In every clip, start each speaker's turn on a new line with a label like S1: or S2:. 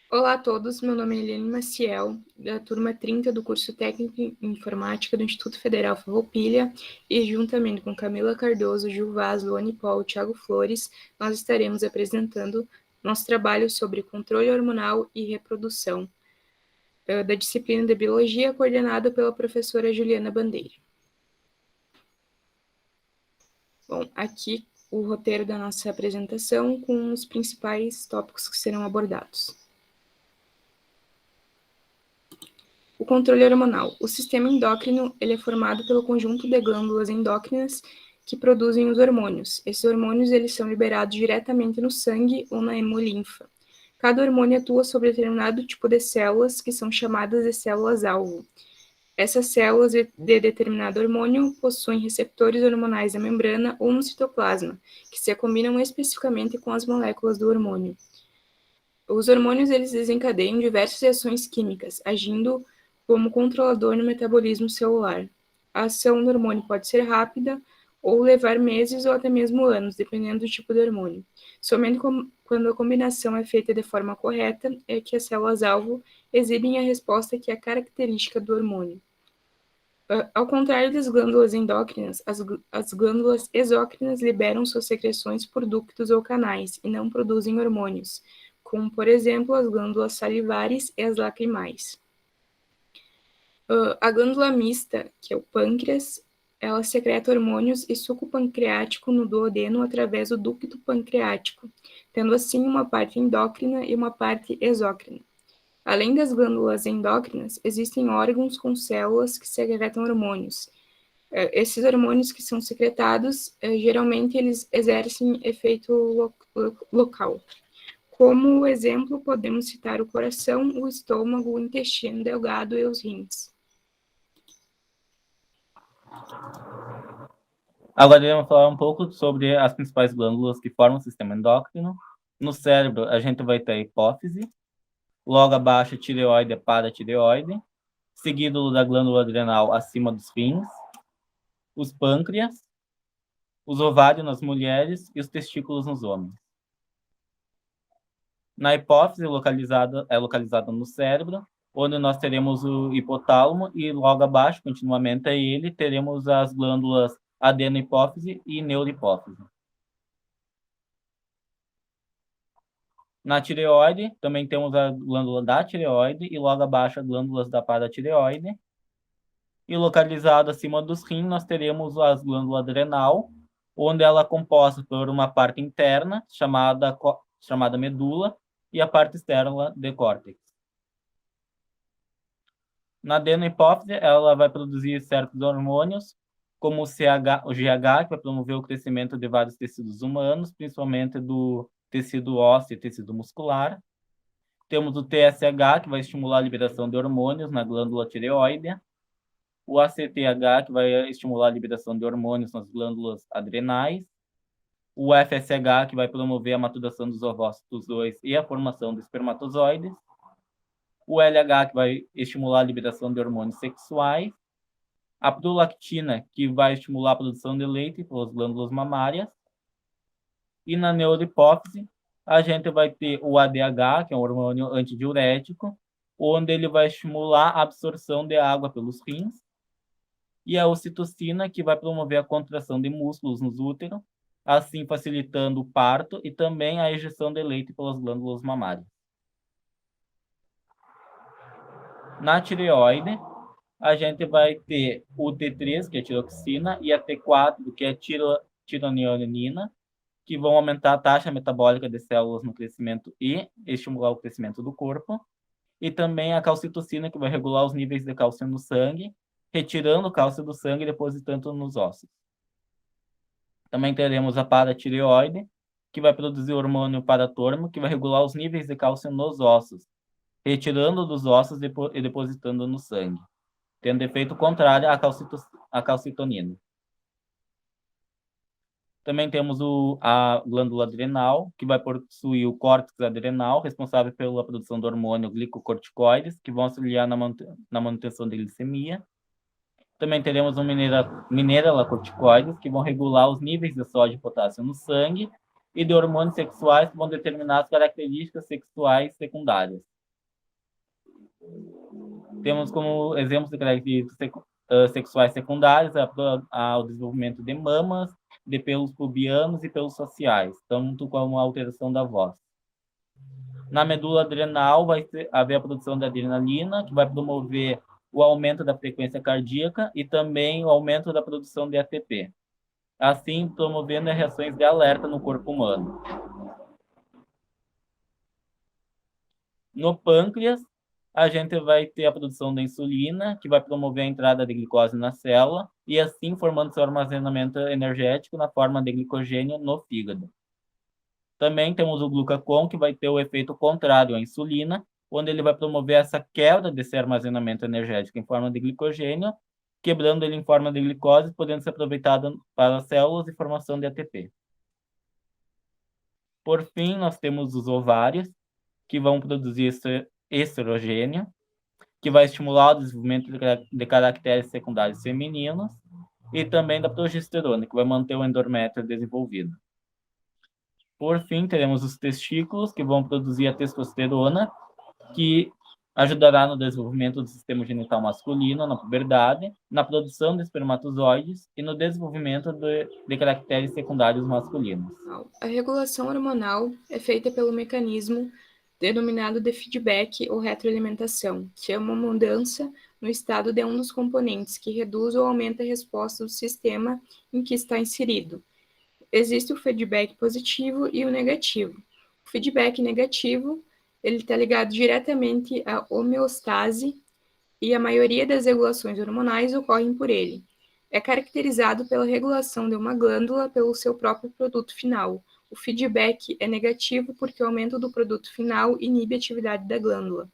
S1: Olá a todos, meu nome é Eliane Maciel, da turma 30 do curso Técnico em Informática do Instituto Federal Farroupilha, e juntamente com Camila Cardoso, Gil Vaz, Luane Paul e Thiago Flores, nós estaremos apresentando nosso trabalho sobre controle hormonal e reprodução, da disciplina de Biologia, coordenada pela professora Juliana Bandeira. Bom, aqui o roteiro da nossa apresentação com os principais tópicos que serão abordados. O controle hormonal. O sistema endócrino ele é formado pelo conjunto de glândulas endócrinas que produzem os hormônios. Esses hormônios eles são liberados diretamente no sangue ou na hemolinfa. Cada hormônio atua sobre determinado tipo de células, que são chamadas de células-alvo. Essas células de determinado hormônio possuem receptores hormonais na membrana ou no citoplasma, que se combinam especificamente com as moléculas do hormônio. Os hormônios eles desencadeiam diversas reações químicas, agindo como controlador no metabolismo celular. A ação do hormônio pode ser rápida ou levar meses ou até mesmo anos, dependendo do tipo de hormônio. Somente quando a combinação é feita de forma correta é que as células-alvo exibem a resposta que é característica do hormônio. Ao contrário das glândulas endócrinas, as glândulas exócrinas liberam suas secreções por ductos ou canais e não produzem hormônios, como, por exemplo, as glândulas salivares e as lacrimais. A glândula mista, que é o pâncreas, ela secreta hormônios e suco pancreático no duodeno através do ducto pancreático, tendo assim uma parte endócrina e uma parte exócrina. Além das glândulas endócrinas, existem órgãos com células que secretam hormônios. Esses hormônios que são secretados, geralmente eles exercem efeito local. Como exemplo, podemos citar o coração, o estômago, o intestino delgado e os rins.
S2: Agora iremos falar um pouco sobre as principais glândulas que formam o sistema endócrino. No cérebro, a gente vai ter a hipófise, logo abaixo a tireoide e paratireoide, seguido da glândula adrenal acima dos rins, os pâncreas, os ovários nas mulheres e os testículos nos homens. Na hipófise, é localizada no cérebro, onde nós teremos o hipotálamo e logo abaixo, continuamente a ele, teremos as glândulas adenohipófise e neurohipófise. Na tireoide, também temos a glândula da tireoide e logo abaixo as glândulas da paratireoide. E localizado acima dos rins, nós teremos as glândulas adrenal, onde ela é composta por uma parte interna, chamada medula, e a parte externa de córtex. Na adenohipófise, ela vai produzir certos hormônios, como o GH, que vai promover o crescimento de vários tecidos humanos, principalmente do tecido ósseo e tecido muscular. Temos o TSH, que vai estimular a liberação de hormônios na glândula tireoide. O ACTH, que vai estimular a liberação de hormônios nas glândulas adrenais. O FSH, que vai promover a maturação dos ovócitos 2 e a formação de espermatozoides. O LH, que vai estimular a liberação de hormônios sexuais. A prolactina, que vai estimular a produção de leite pelas glândulas mamárias. E na neurohipófise, a gente vai ter o ADH, que é um hormônio antidiurético, onde ele vai estimular a absorção de água pelos rins. E a ocitocina, que vai promover a contração de músculos nos úteros, assim facilitando o parto e também a ejeção de leite pelas glândulas mamárias. Na tireoide, a gente vai ter o T3, que é a tiroxina, e a T4, que é a tironina, que vão aumentar a taxa metabólica de células no crescimento e estimular o crescimento do corpo. E também a calcitocina, que vai regular os níveis de cálcio no sangue, retirando o cálcio do sangue e depositando nos ossos. Também teremos a paratireoide, que vai produzir o hormônio paratôrmico, que vai regular os níveis de cálcio nos ossos, retirando dos ossos e depositando no sangue, tendo efeito contrário à calcitonina. Também temos a glândula adrenal, que vai possuir o córtex adrenal, responsável pela produção do hormônio glicocorticoides, que vão auxiliar na manutenção da glicemia. Também teremos o mineralocorticoides, que vão regular os níveis de sódio e potássio no sangue, e de hormônios sexuais, que vão determinar as características sexuais secundárias. Temos como exemplos de características sexuais secundárias o desenvolvimento de mamas, de pelos pubianos e pelos faciais, tanto como a alteração da voz. Na medula adrenal vai haver a produção da adrenalina, que vai promover o aumento da frequência cardíaca e também o aumento da produção de ATP, assim promovendo reações de alerta no corpo humano. No pâncreas, a gente vai ter a produção da insulina, que vai promover a entrada de glicose na célula e assim formando seu armazenamento energético na forma de glicogênio no fígado. Também temos o glucagon, que vai ter o efeito contrário à insulina, onde ele vai promover essa quebra desse armazenamento energético em forma de glicogênio, quebrando ele em forma de glicose, podendo ser aproveitado para as células e formação de ATP. Por fim, nós temos os ovários, que vão produzir estrogênio, que vai estimular o desenvolvimento de caracteres secundários femininos, e também da progesterona, que vai manter o endométrio desenvolvido. Por fim, teremos os testículos, que vão produzir a testosterona, que ajudará no desenvolvimento do sistema genital masculino na puberdade, na produção de espermatozoides e no desenvolvimento de caracteres secundários masculinos.
S1: A regulação hormonal é feita pelo mecanismo denominado de feedback ou retroalimentação, que é uma mudança no estado de um dos componentes que reduz ou aumenta a resposta do sistema em que está inserido. Existe o feedback positivo e o negativo. O feedback negativo, ele está ligado diretamente à homeostase e a maioria das regulações hormonais ocorrem por ele. É caracterizado pela regulação de uma glândula pelo seu próprio produto final. O feedback é negativo porque o aumento do produto final inibe a atividade da glândula.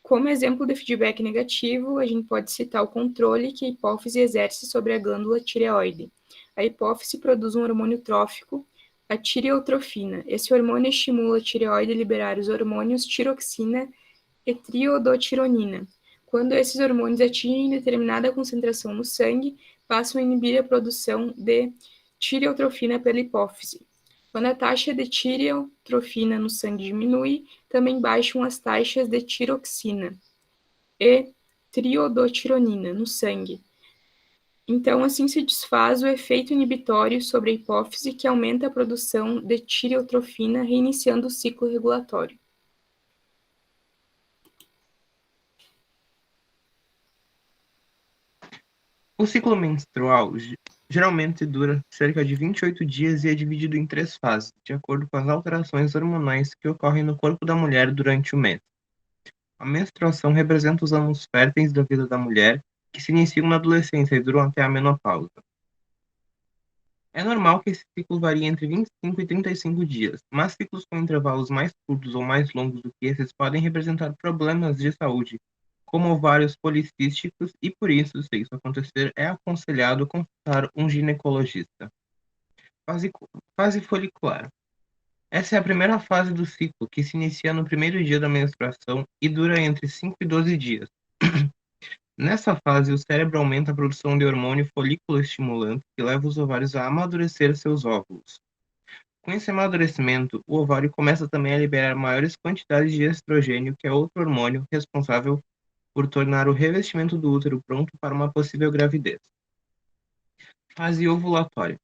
S1: Como exemplo de feedback negativo, a gente pode citar o controle que a hipófise exerce sobre a glândula tireoide. A hipófise produz um hormônio trófico, a tireotrofina. Esse hormônio estimula a tireoide a liberar os hormônios tiroxina e triodotironina. Quando esses hormônios atingem determinada concentração no sangue, passam a inibir a produção de tireotrofina pela hipófise. Quando a taxa de tireotrofina no sangue diminui, também baixam as taxas de tiroxina e triodotironina no sangue. Então, assim se desfaz o efeito inibitório sobre a hipófise, que aumenta a produção de tireotrofina, reiniciando o ciclo regulatório.
S3: O ciclo menstrual geralmente dura cerca de 28 dias e é dividido em 3 fases, de acordo com as alterações hormonais que ocorrem no corpo da mulher durante o mês. A menstruação representa os anos férteis da vida da mulher, que se iniciam na adolescência e duram até a menopausa. É normal que esse ciclo varie entre 25 e 35 dias, mas ciclos com intervalos mais curtos ou mais longos do que esses podem representar problemas de saúde, como ovários policísticos, e por isso, se isso acontecer, é aconselhado consultar um ginecologista. Fase folicular. Essa é a primeira fase do ciclo, que se inicia no primeiro dia da menstruação e dura entre 5 e 12 dias. Nessa fase, o cérebro aumenta a produção de hormônio folículo estimulante, que leva os ovários a amadurecer seus óvulos. Com esse amadurecimento, o ovário começa também a liberar maiores quantidades de estrogênio, que é outro hormônio responsável por tornar o revestimento do útero pronto para uma possível gravidez. Fase ovulatória.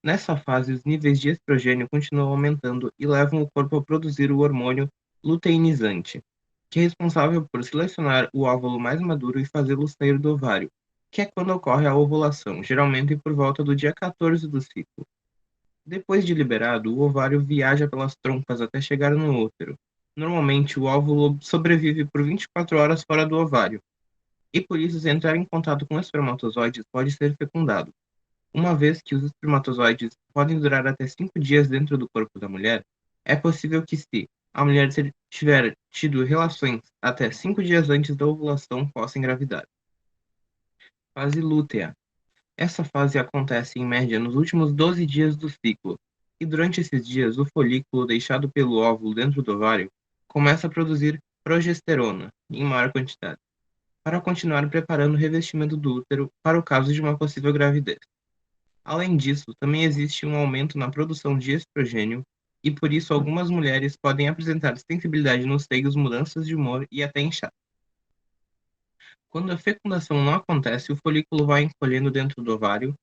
S3: Nessa fase, os níveis de estrogênio continuam aumentando e levam o corpo a produzir o hormônio luteinizante, que é responsável por selecionar o óvulo mais maduro e fazê-lo sair do ovário, que é quando ocorre a ovulação, geralmente por volta do dia 14 do ciclo. Depois de liberado, o ovário viaja pelas trompas até chegar no útero. Normalmente, o óvulo sobrevive por 24 horas fora do ovário, e por isso, se entrar em contato com espermatozoides, pode ser fecundado. Uma vez que os espermatozoides podem durar até 5 dias dentro do corpo da mulher, é possível que, se a mulher tiver tido relações até 5 dias antes da ovulação, possa engravidar. Fase lútea. Essa fase acontece, em média, nos últimos 12 dias do ciclo, e durante esses dias, o folículo deixado pelo óvulo dentro do ovário começa a produzir progesterona, em maior quantidade, para continuar preparando o revestimento do útero para o caso de uma possível gravidez. Além disso, também existe um aumento na produção de estrogênio e por isso algumas mulheres podem apresentar sensibilidade nos seios, mudanças de humor e até inchaço. Quando a fecundação não acontece, o folículo vai encolhendo dentro do ovário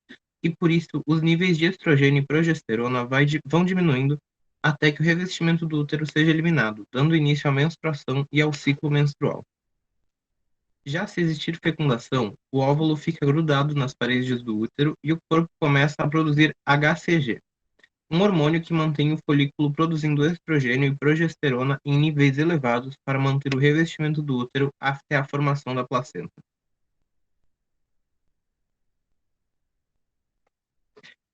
S3: e por isso os níveis de estrogênio e progesterona vão diminuindo até que o revestimento do útero seja eliminado, dando início à menstruação e ao ciclo menstrual. Já se existir fecundação, o óvulo fica grudado nas paredes do útero e o corpo começa a produzir HCG, um hormônio que mantém o folículo produzindo estrogênio e progesterona em níveis elevados para manter o revestimento do útero até a formação da placenta.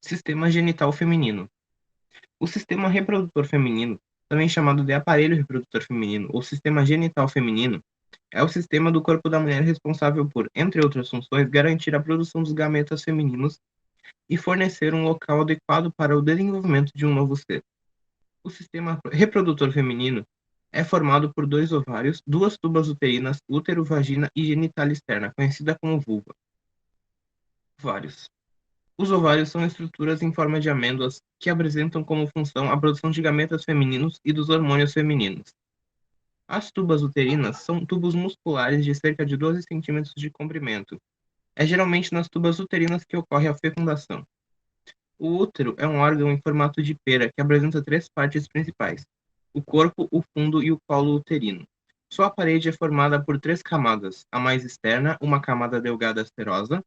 S3: Sistema genital feminino. O sistema reprodutor feminino, também chamado de aparelho reprodutor feminino ou sistema genital feminino, é o sistema do corpo da mulher responsável por, entre outras funções, garantir a produção dos gametas femininos e fornecer um local adequado para o desenvolvimento de um novo ser. O sistema reprodutor feminino é formado por 2 ovários, 2 tubas uterinas, útero, vagina e genitália externa, conhecida como vulva. Ovários. Os ovários são estruturas em forma de amêndoas que apresentam como função a produção de gametas femininos e dos hormônios femininos. As tubas uterinas são tubos musculares de cerca de 12 centímetros de comprimento. É geralmente nas tubas uterinas que ocorre a fecundação. O útero é um órgão em formato de pera que apresenta 3 partes principais: o corpo, o fundo e o colo uterino. Sua parede é formada por 3 camadas: a mais externa, uma camada delgada serosa,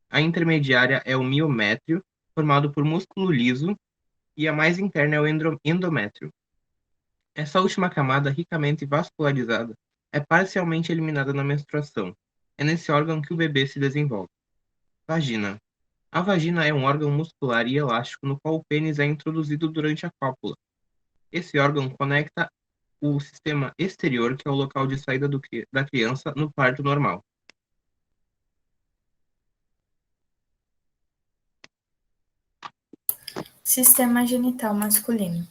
S3: a intermediária é o miométrio, formado por músculo liso, e a mais interna é o endométrio. Essa última camada, ricamente vascularizada, é parcialmente eliminada na menstruação. É nesse órgão que o bebê se desenvolve. Vagina. A vagina é um órgão muscular e elástico no qual o pênis é introduzido durante a cópula. Esse órgão conecta o sistema exterior, que é o local de saída da criança no parto normal.
S1: Sistema genital masculino.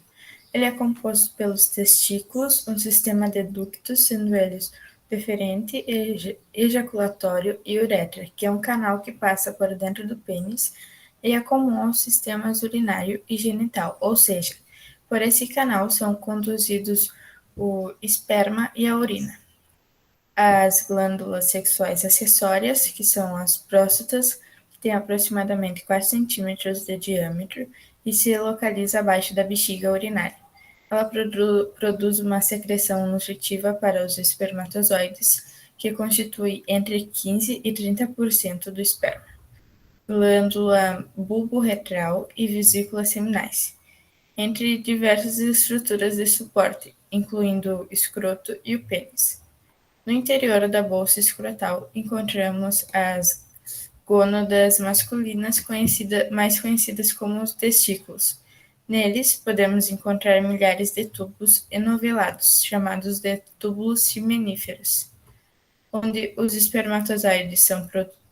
S1: Ele é composto pelos testículos, um sistema de ductos, sendo eles deferente, ejaculatório e uretra, que é um canal que passa por dentro do pênis e é comum aos sistemas urinário e genital, ou seja, por esse canal são conduzidos o esperma e a urina. As glândulas sexuais acessórias, que são as próstatas, que têm aproximadamente 4 centímetros de diâmetro e se localiza abaixo da bexiga urinária. Ela produz uma secreção nutritiva para os espermatozoides, que constitui entre 15% e 30% do esperma. Glândula bulborretral e vesículas seminais, entre diversas estruturas de suporte, incluindo o escroto e o pênis. No interior da bolsa escrotal encontramos as gônadas masculinas, mais conhecidas como os testículos. Neles, podemos encontrar milhares de tubos enovelados, chamados de túbulos seminíferos, onde os espermatozoides são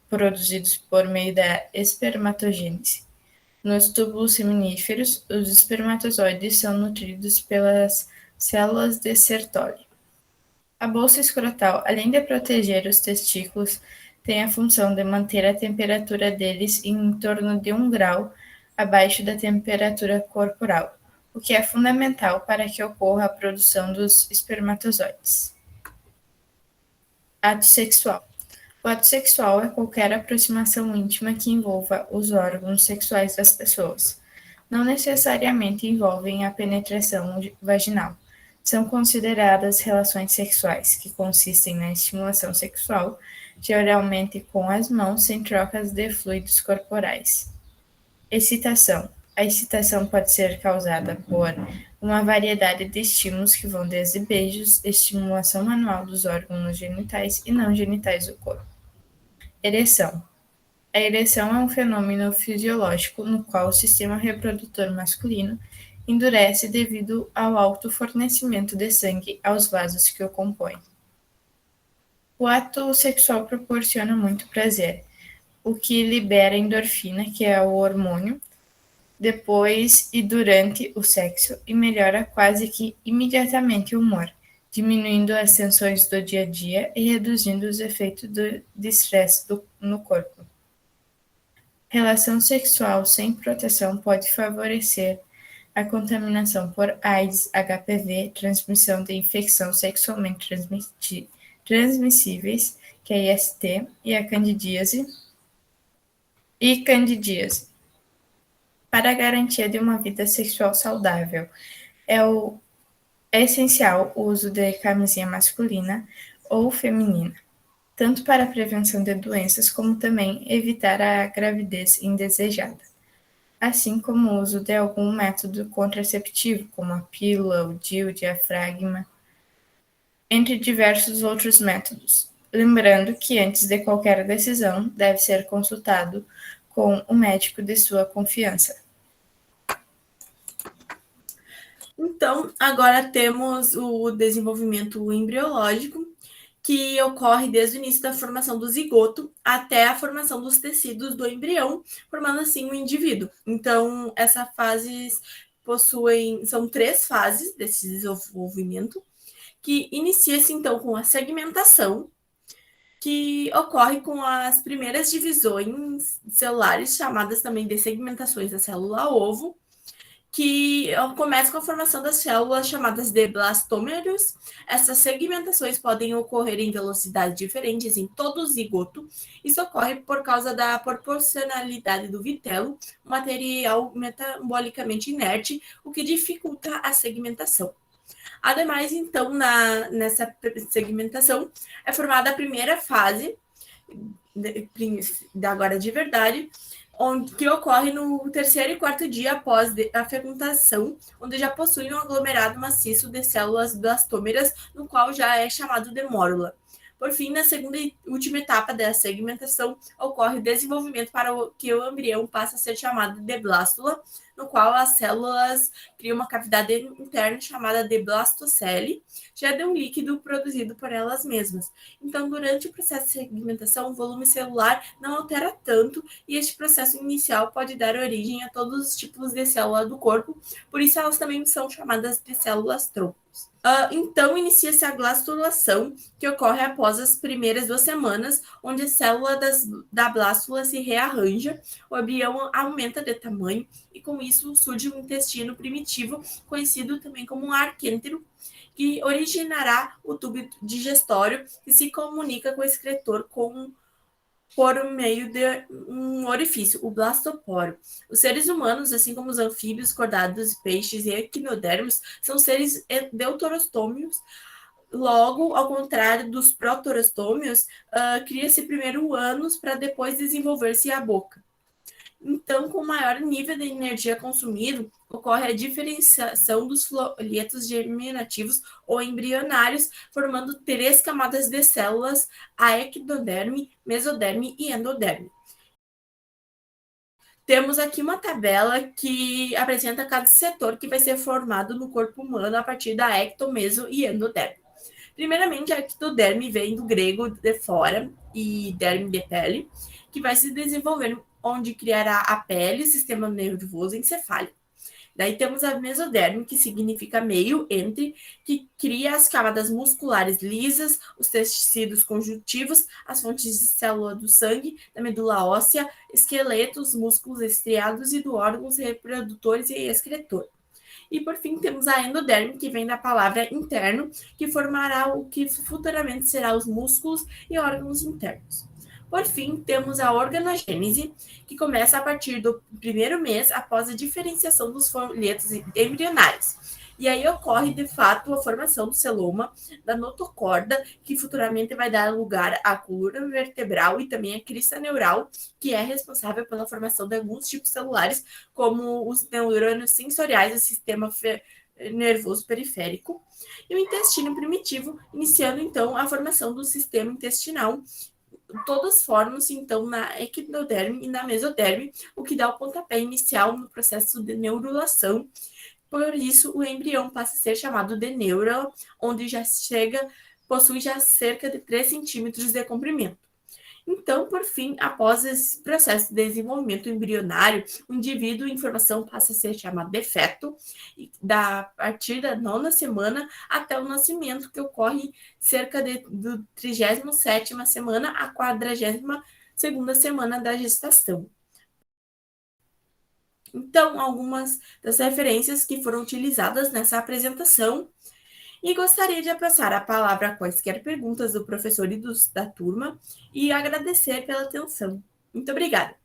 S1: produzidos por meio da espermatogênese. Nos túbulos seminíferos, os espermatozoides são nutridos pelas células de Sertoli. A bolsa escrotal, além de proteger os testículos, tem a função de manter a temperatura deles em torno de 1 grau abaixo da temperatura corporal, o que é fundamental para que ocorra a produção dos espermatozoides. Ato sexual. O ato sexual é qualquer aproximação íntima que envolva os órgãos sexuais das pessoas. Não necessariamente envolvem a penetração vaginal. São consideradas relações sexuais, que consistem na estimulação sexual, geralmente com as mãos, sem trocas de fluidos corporais. Excitação. A excitação pode ser causada por uma variedade de estímulos que vão desde beijos, estimulação manual dos órgãos genitais e não genitais do corpo. Ereção. A ereção é um fenômeno fisiológico no qual o sistema reprodutor masculino endurece devido ao alto fornecimento de sangue aos vasos que o compõem. O ato sexual proporciona muito prazer, o que libera endorfina, que é o hormônio, depois e durante o sexo e melhora quase que imediatamente o humor, diminuindo as tensões do dia a dia e reduzindo os efeitos de estresse no corpo. Relação sexual sem proteção pode favorecer a contaminação por AIDS, HPV, transmissão de infecção sexualmente transmissíveis, que é IST, e a candidíase. Para a garantia de uma vida sexual saudável, é essencial o uso de camisinha masculina ou feminina, tanto para a prevenção de doenças como também evitar a gravidez indesejada, assim como o uso de algum método contraceptivo, como a pílula, o DIU, o diafragma, entre diversos outros métodos. Lembrando que antes de qualquer decisão deve ser consultado com o médico de sua confiança.
S4: Então, agora temos o desenvolvimento embriológico, que ocorre desde o início da formação do zigoto até a formação dos tecidos do embrião, formando assim o indivíduo. Então, essas fases são 3 fases desse desenvolvimento, que inicia-se então com a segmentação, que ocorre com as primeiras divisões celulares, chamadas também de segmentações da célula ovo, que começa com a formação das células chamadas de blastômeros. Essas segmentações podem ocorrer em velocidades diferentes em todo o zigoto. Isso ocorre por causa da proporcionalidade do vitelo, material metabolicamente inerte, o que dificulta a segmentação. Ademais, então, nessa segmentação, é formada a primeira fase, agora de verdade, que ocorre no 3º e 4º dia após a fecundação, onde já possui um aglomerado maciço de células blastômeras, no qual já é chamado de mórula. Por fim, na segunda e última etapa da segmentação, ocorre o desenvolvimento para que o embrião passe a ser chamado de blástula, no qual as células criam uma cavidade interna chamada de blastocele, já de um líquido produzido por elas mesmas. Então, durante o processo de segmentação, o volume celular não altera tanto e este processo inicial pode dar origem a todos os tipos de célula do corpo, por isso elas também são chamadas de células-troncos. Então, inicia-se a blastulação, que ocorre após as primeiras 2 semanas, onde a célula da blástula se rearranja, o embrião aumenta de tamanho e, com isso, surge um intestino primitivo, conhecido também como um arquêntero, que originará o tubo digestório, que se comunica com o excretor por meio de um orifício, o blastoporo. Os seres humanos, assim como os anfíbios, cordados, peixes e equinodermos, são seres deuterostômios. Logo, ao contrário dos protorostômios, cria-se primeiro o ânus para depois desenvolver-se a boca. Então, com maior nível de energia consumido, ocorre a diferenciação dos folhetos germinativos ou embrionários, formando 3 camadas de células, a ectoderme, mesoderme e endoderme. Temos aqui uma tabela que apresenta cada setor que vai ser formado no corpo humano a partir da ecto, meso e endoderme. Primeiramente, a ectoderme vem do grego de fora e derme de pele, que vai se desenvolver onde criará a pele, sistema nervoso encefálico. Daí temos a mesoderme, que significa meio, entre, que cria as camadas musculares lisas, os tecidos conjuntivos, as fontes de célula do sangue, da medula óssea, esqueletos, músculos estriados e dos órgãos reprodutores e excretor. E, por fim, temos a endoderme, que vem da palavra interno, que formará o que futuramente será os músculos e órgãos internos. Por fim, temos a organogênese, que começa a partir do 1º mês após a diferenciação dos folhetos embrionários. E aí ocorre, de fato, a formação do celoma, da notocorda, que futuramente vai dar lugar à coluna vertebral e também à crista neural, que é responsável pela formação de alguns tipos celulares, como os neurônios sensoriais do sistema nervoso periférico, e o intestino primitivo, iniciando, então, a formação do sistema intestinal. Todas formam-se, então, na ectoderme e na mesoderme, o que dá o pontapé inicial no processo de neurulação. Por isso, o embrião passa a ser chamado de neurula, onde possui já cerca de 3 centímetros de comprimento. Então, por fim, após esse processo de desenvolvimento embrionário, o indivíduo em formação passa a ser chamado de feto, a partir da 9ª semana até o nascimento, que ocorre cerca da 37ª semana à 42ª semana da gestação. Então, algumas das referências que foram utilizadas nessa apresentação. E gostaria de passar a palavra a quaisquer perguntas do professor e da turma e agradecer pela atenção. Muito obrigada.